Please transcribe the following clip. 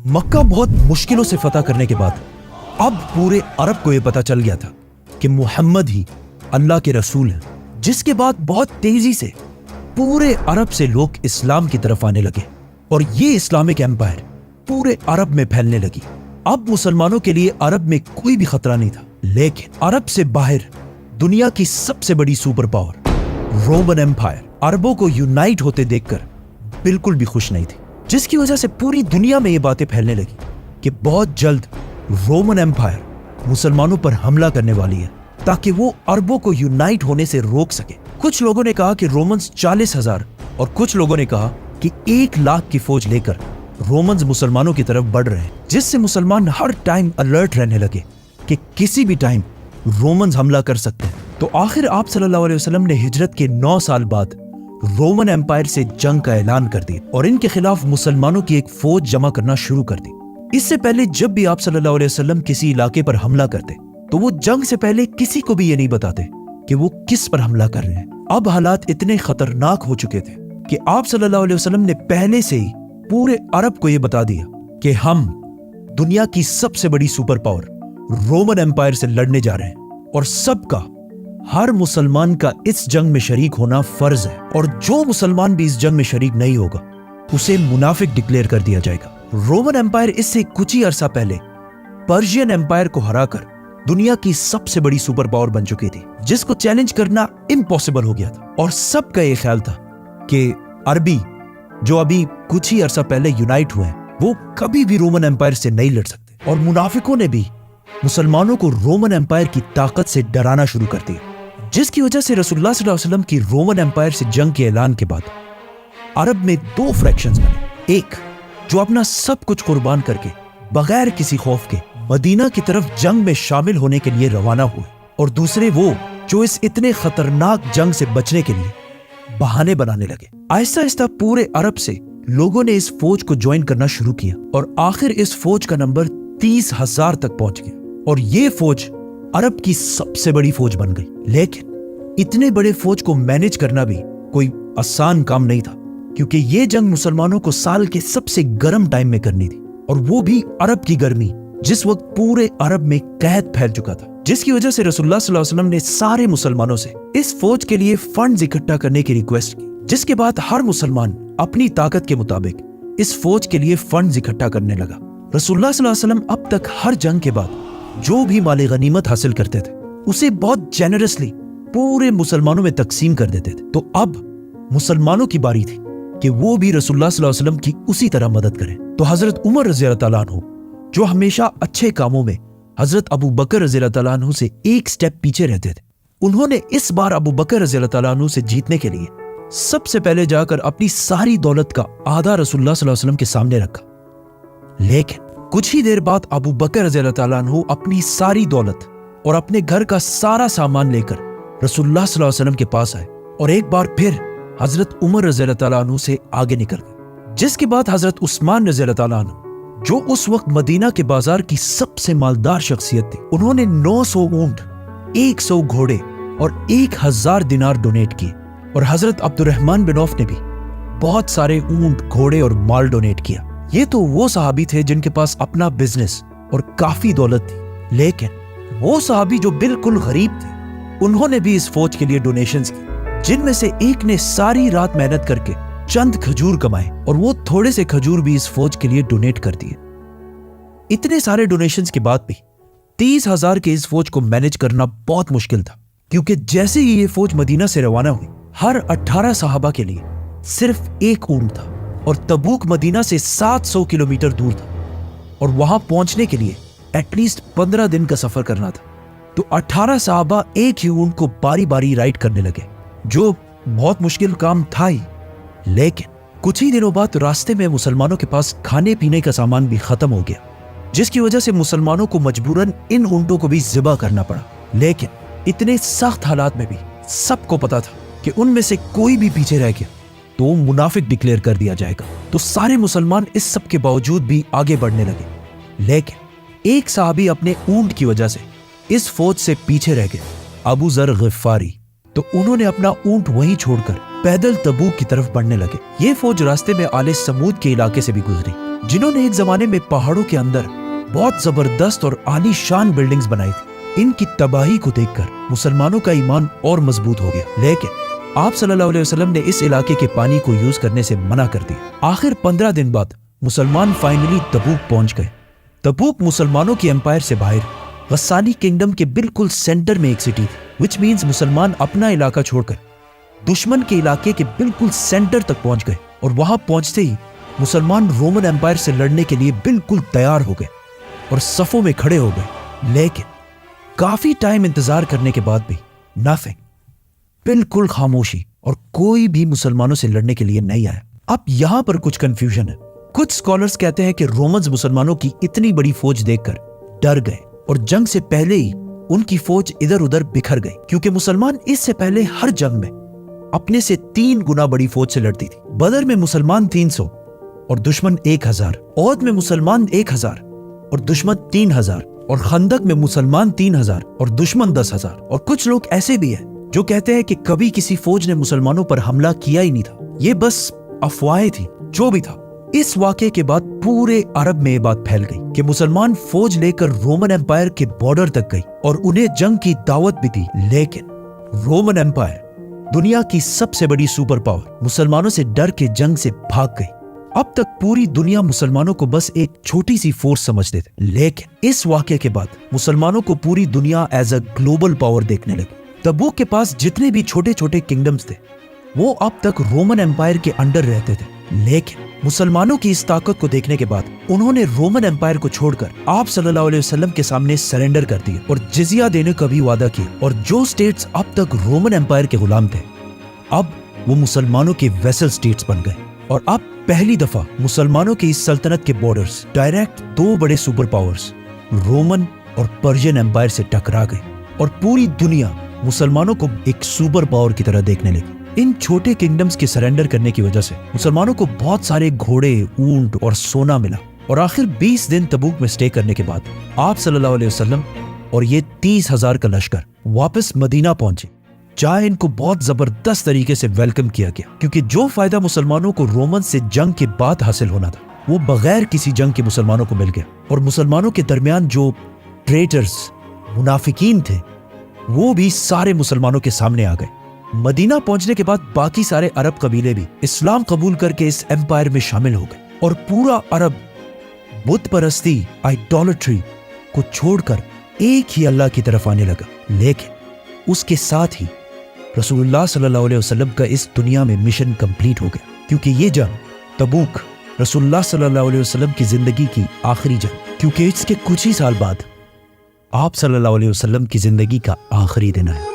मक्का बहुत मुश्किलों से फतह करने के बाद अब पूरे अरब को यह पता चल गया था कि मुहम्मद ही अल्लाह के रसूल हैं, जिसके बाद बहुत तेजी से पूरे अरब से लोग इस्लाम की तरफ आने लगे और ये इस्लामिक एम्पायर पूरे अरब में फैलने लगी। अब मुसलमानों के लिए अरब में कोई भी खतरा नहीं था, लेकिन अरब से बाहर दुनिया की सबसे बड़ी सुपर पावर रोमन एम्पायर अरबों को यूनाइट होते देखकर बिल्कुल भी खुश नहीं थी, जिसकी वजह से पूरी दुनिया में ये बातें फैलने लगी कि बहुत जल्द रोमन एम्पायर मुसलमानों पर हमला करने वाली है ताकि वो अरबों को यूनाइट होने से रोक सके। कुछ लोगों ने कहा कि रोमन्स 40,000 और कुछ लोगों ने कहा कि 1 लाख की फौज लेकर रोमन्स मुसलमानों की तरफ बढ़ रहे हैं, जिससे मुसलमान हर टाइम अलर्ट रहने लगे कि किसी भी टाइम रोमन्स हमला कर सकते हैं। तो आखिर आप सल्लल्लाहु अलैहि वसल्लम ने हिजरत के 9 साल बाद रोमन एम्पायर से जंग का ऐलान कर दिया और इनके खिलाफ मुसलमानों की एक फौज जमा करना शुरू कर दी। इससे पहले जब भी आप सल्लल्लाहु अलैहि वसल्लम किसी इलाके पर हमला करते तो वो जंग से पहले किसी को भी ये नहीं बताते कि वो किस पर हमला कर रहे हैं। अब हालात इतने खतरनाक हो चुके थे कि आप सल्लल्लाहु अलैहि वसल्लम ने पहले से ही पूरे अरब को ये बता दिया कि हम दुनिया की सबसे बड़ी सुपर पावर रोमन एम्पायर से लड़ने जा रहे हैं और सबका हर मुसलमान का इस जंग में शरीक होना फर्ज है और जो मुसलमान भी इस जंग में शरीक नहीं होगा उसे मुनाफिक डिक्लेयर कर दिया जाएगा। रोमन एम्पायर इससे कुछ ही अरसा पहले पर्शियन एम्पायर को हराकर दुनिया की सबसे बड़ी सुपर पावर बन चुकी थी, जिसको चैलेंज करना इम्पॉसिबल हो गया था और सबका ये ख्याल था कि अरबी जो अभी कुछ ही अरसा पहले यूनाइट हुए हैं वो कभी भी रोमन एम्पायर से नहीं लड़ सकते। और मुनाफिकों ने भी मुसलमानों को रोमन एम्पायर की ताकत से डराना शुरू कर दिया, जिसकी वजह से रसूलुल्लाह सल्लल्लाहु अलैहि वसल्लम की रोमन एम्पायर से जंग के ऐलान के बाद अरब में 2 फ्रैक्शंस बने। एक जो अपना सब कुछ कुर्बान करके बगैर किसी खौफ के मदीना की तरफ जंग में शामिल होने के लिए रवाना हुए और दूसरे वो जो इस इतने खतरनाक जंग से बचने के लिए बहाने बनाने लगे। आहिस्ता आहिस्ता पूरे अरब से लोगों ने इस फौज को ज्वाइन करना शुरू किया और आखिर इस फौज का नंबर 30,000 तक पहुंच गया और ये फौज अरब की सबसे बड़ी फौज बन गई। लेकिन इतने बड़े फौज को मैनेज करना भी कोई आसान काम नहीं था, क्योंकि ये जंग मुसलमानों को साल के सबसे गर्म टाइम में करनी थी और वो भी अरब की गर्मी जिस वक्त पूरे अरब में कहत फैल चुका था, जिसकी वजह से रसूलुल्लाह सल्लल्लाहु अलैहि वसल्लम ने सारे मुसलमानों से इस फौज के लिए फंड्स इकट्ठा करने की रिक्वेस्ट की, जिसके बाद हर मुसलमान अपनी ताकत के मुताबिक इस फौज के लिए फंड्स इकट्ठा करने लगा। रसूलुल्लाह सल्लल्लाहु अलैहि वसल्लम अब तक हर जंग के बाद जो भी माले गनीमत हासिल करते थे उसे बहुत जेनरसली पूरे मुसलमानों में तकसीम कर देते थे। तो अब मुसलमानों की बारी थी कि वो भी रसूलुल्लाह सल्लल्लाहु अलैहि वसल्लम की उसी तरह मदद करें। तो हजरत उमर रज़ी अल्लाह तआला अन्हु जो हमेशा अच्छे कामों में हजरत अबू बकर रज़ी अल्लाह तआला अन्हु से एक स्टेप पीछे रहते थे, उन्होंने इस बार अबू बकर रज़ी अल्लाह तआला अन्हु से जीतने के लिए सबसे पहले जाकर अपनी सारी दौलत का आधा रसूलुल्लाह सल्लल्लाहु अलैहि वसल्लम के सामने रखा। लेकिन कुछ ही देर बाद अबू बकर रज़ी अल्लाह तआला अन्हु अपनी सारी दौलत और अपने घर का सारा सामान लेकर रसूलुल्लाह सल्लल्लाहु अलैहि वसल्लम के पास आए और एक बार फिर हजरत उमर रज़ी अल्लाह तआला अन्हु से आगे निकल गए, जिसके बाद हजरत उस्मान रज़ी अल्लाह तआला अन्हु जो उस वक्त मदीना के बाजार की सबसे मालदार शख्सियत थी, उन्होंने 900 ऊंट, 100 घोड़े और 1000 दिनार डोनेट किए और हजरत अब्दुर्रहमान बिन औफ ने भी बहुत सारे ऊंट, घोड़े और माल डोनेट किया। ये तो वो सहाबी थे जिनके पास अपना बिजनेस और काफी दौलत थी, लेकिन वो सहाबी जो बिल्कुल गरीब थे उन्होंने भी इस फौज के लिए डोनेशंस की, जिनमें से एक ने सारी रात मेहनत करके चंद खजूर कमाए और वो थोड़े से खजूर भी इस फौज के लिए डोनेट कर दिए। इतने सारे डोनेशंस के बाद भी 30,000 के इस फौज को मैनेज करना बहुत मुश्किल था, क्योंकि जैसे ही ये फौज मदीना से रवाना हुई हर 18 सहाबा के लिए सिर्फ एक ऊंट था और तबूक मदीना से 700 किलोमीटर दूर था और वहां पहुंचने के लिए एटलीस्ट 15 दिन का सफर करना था। तो 18 सहाबा एक ही ऊंट को बारी बारी राइड करने लगे, जो बहुत मुश्किल काम था ही। लेकिन कुछ ही दिनों बाद रास्ते में मुसलमानों के पास खाने पीने का सामान भी खत्म हो गया, जिसकी वजह से मुसलमानों को मजबूरन इन ऊंटों को भी ज़िबा करना पड़ा। लेकिन इतने सख्त हालात में भी सबको पता था कि उनमें से कोई भी पीछे रह गया तो मुनाफिक डिक्लेयर कर दिया जाएगा। तो सारे मुसलमान इस सब के बावजूद भी आगे बढ़ने लगे, लेकिन एक साहबी अपने ऊंट की वजह से इस फौज से पीछे रह गए, अबू जर गिफारी। तो उन्होंने अपना ऊंट वहीं छोड़कर पैदल तबूक की तरफ बढ़ने लगे। ये फौज रास्ते में आले समूद के इलाके से भी गुजरी, जिन्होंने एक जमाने में पहाड़ों के अंदर बहुत जबरदस्त और आलीशान बिल्डिंग्स बनाई थी। इनकी तबाही को देखकर मुसलमानों का ईमान और मजबूत हो गया, लेकिन आप सल्लल्लाहु अलैहि वसल्लम ने इस इलाके के पानी को यूज करने से मना कर दिया। आखिर 15 दिन बाद मुसलमान फाइनली तबूक पहुंच गए। तबूक मुसलमानों की एम्पायर से बाहर गस्सानी किंगडम के बिल्कुल सेंटर में एक सिटी थी, विच मीन्स मुसलमान अपना इलाका छोड़कर दुश्मन के इलाके के बिल्कुल सेंटर तक पहुंच गए। और वहां पहुंचते ही मुसलमान रोमन एम्पायर से लड़ने के लिए बिल्कुल तैयार हो गए और सफों में खड़े हो गए। लेकिन काफी टाइम इंतजार करने के बाद भी नथिंग, बिल्कुल खामोशी, और कोई भी मुसलमानों से लड़ने के लिए नहीं आया। अब यहां पर कुछ कंफ्यूजन है। कुछ स्कॉलर्स कहते हैं कि रोमन्स मुसलमानों की इतनी बड़ी फौज देखकर डर गए और जंग से पहले ही उनकी फौज इधर उधर बिखर गई, क्योंकि मुसलमान इससे पहले हर जंग में अपने से 3 गुना बड़ी फौज से लड़ती थी। बदर में मुसलमान 300 और दुश्मन 1000, ओहद में मुसलमान 1000 और दुश्मन 3000, और खंदक में मुसलमान 3000 और दुश्मन 10,000। और कुछ लोग ऐसे भी हैं जो कहते हैं कि कभी किसी फौज ने मुसलमानों पर हमला किया ही नहीं था, ये बस अफवाहें थी। जो भी था, इस वाक़े के बाद पूरे अरब में ये बात फैल गई कि मुसलमान फौज लेकर रोमन एम्पायर के बॉर्डर तक गई और उन्हें जंग की दावत भी दी। लेकिन रोमन एम्पायर, दुनिया की सबसे बड़ी सुपर पावर, मुसलमानों से डर के जंग से भाग गई। अब तक पूरी दुनिया मुसलमानों को बस एक छोटी सी फोर्स समझते थे, लेकिन इस वाक़े के बाद मुसलमानों को पूरी दुनिया एज अ ग्लोबल पावर देखने लगी। तबूक के पास जितने भी छोटे छोटे किंगडम्स थे वो अब तक रोमन एम्पायर के अंडर रहते थे, लेकिन मुसलमानों की इस ताकत को देखने के बाद उन्होंने रोमन एम्पायर को छोड़कर आप सल्लल्लाहु अलैहि वसल्लम के सामने सरेंडर कर दिए और जिजिया देने का भी वादा किया। और जो स्टेट्स अब तक रोमन एम्पायर के गुलाम थे, अब वो मुसलमानों के वेसल स्टेट्स बन गए। और अब पहली दफा मुसलमानों की इस सल्तनत के बॉर्डर्स डायरेक्ट 2 बड़े सुपर पावर्स रोमन और पर्शियन एम्पायर से टकरा गई और पूरी दुनिया मुसलमानों को एक सुपर पावर की तरह देखने लगी। इन छोटे किंगडम्स के सरेंडर करने की वजह से मुसलमानों को बहुत सारे घोड़े, ऊंट और सोना मिला। और आखिर 20 दिन तबूक में स्टे करने के बाद आप सल्लल्लाहु अलैहि वसल्लम और ये 30,000 का लश्कर वापस मदीना पहुंचे, जहां इनको बहुत जबरदस्त तरीके से वेलकम किया गया, क्योंकि जो फायदा मुसलमानों को रोमन से जंग के बाद हासिल होना था वो बगैर किसी जंग के मुसलमानों को मिल गया। और मुसलमानों के दरमियान जो ट्रेटर्स, मुनाफिकीन थे, वो भी सारे मुसलमानों के सामने आ गए। मदीना पहुंचने के बाद बाकी सारे अरब कबीले भी इस्लाम कबूल करके इस एम्पायर में शामिल हो गए और पूरा अरब बुत परस्ती, आइडोलेट्री को छोड़कर एक ही अल्लाह की तरफ आने लगा। लेकिन उसके साथ ही रसूलुल्लाह सल्लल्लाहु अलैहि वसल्लम का इस दुनिया में मिशन कंप्लीट हो गया, क्योंकि ये जंग तबूक रसूलुल्लाह सल्लल्लाहु अलैहि वसल्लम की जिंदगी की आखिरी जंग, क्योंकि इसके कुछ ही साल बाद आप सल्लल्लाहु अलैहि वसल्लम की जिंदगी का आखिरी दिन आया।